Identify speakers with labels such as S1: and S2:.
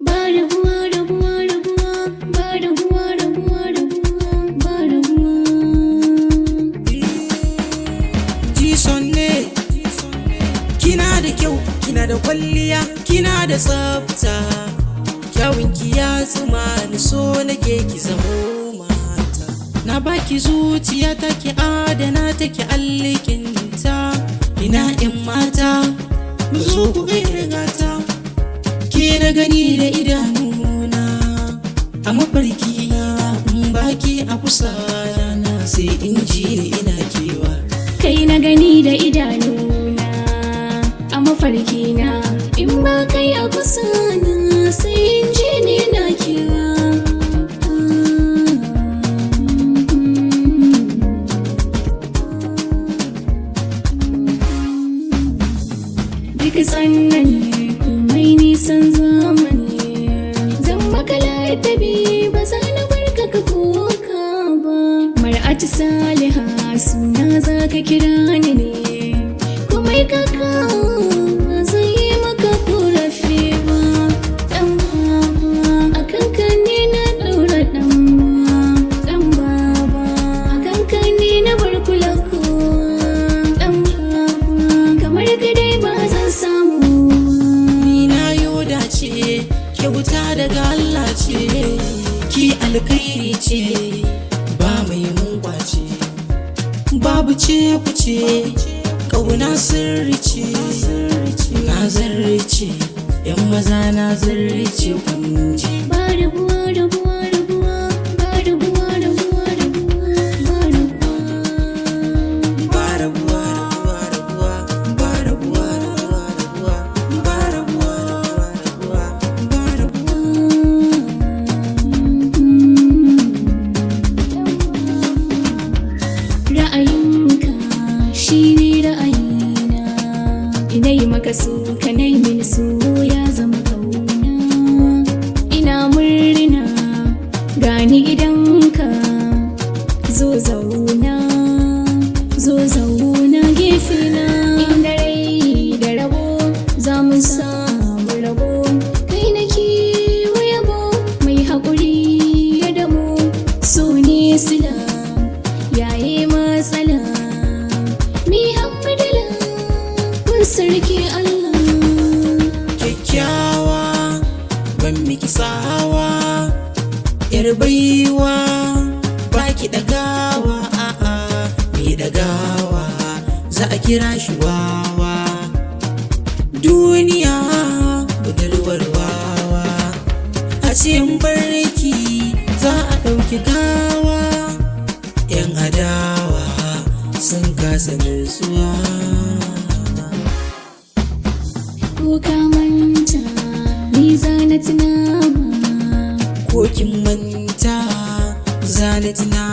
S1: Rabuwa, rabuwa, rabuwa, rabuwa, rabuwa, rabuwa, rabuwa.
S2: Gson ne, kina da kyau, kina da kwalliya, kina da tsafta. Kyawunki ya tsuma ni, so nake ki zamo mata. Na baki zuciya ta, ki adana ta, ki allikinta. Ina 'yan mata, mu zo ku gaida gata. Ke na gani da idanuna a mafarki na, in baki a kusa na sai in ji ni ina kewa.
S1: Kai na gani da idanuna a mafarki na, in ba kai a kusa na sai in ji ni ina kewa. Duk sannan komai nisan zamani, zan maka ladabi, ba za na barka ka koka ba. Mar'atu Saliha suna za ka kira ni ne, komai ka kawo ba zai yi maka korafi ba. Ɗan baba a kanka ne na ɗaura ɗan baba a kanka ne na bar kula kowa. Ɗan baba kamar ka dai ba zan samu.
S2: Kyauta daga Allah ce, ki alkhairi ce, ba mai mun kwace. Babu ce ku ce, ƙauna sirri ce, na zarce, 'yan maza na zarce kunci.
S1: Ba rabuwa, rabuwa, rabuwa, ba rabuwa, rabuwa, rabuwa, ba rabuwa.
S2: Ba rabuwa, rabuwa, rabuwa, ba rabuwa, rabuwa, rabuwa, ba rabuwa, rabuwa, ba rabuwa.
S1: Ra'ayinka shi ne ra'ayina, ina yi maka so ka nai mini so ya zama kauna. Ina murna gani gidanka, zo zauna, zo zauna gefena. Inda rai da rabo za mu samu rabo, kai na kiwo yabo, mai haƙuri ya damo. So ne sila yaye matsala, mi hamdala kun sarki Allah.
S2: Kyakkyawa ban miki sawa, 'yar baiwa baki ɗagawa, a'a mai ɗagawa za a kira shi wawa. Duniya budurwar wawa, a cikin barki za a ɗauki gawa. 'Yan adawa sun kasa nutsuwa.
S1: Ko ka manta ni za na tuna ma,
S2: Ko kin manta za na tuna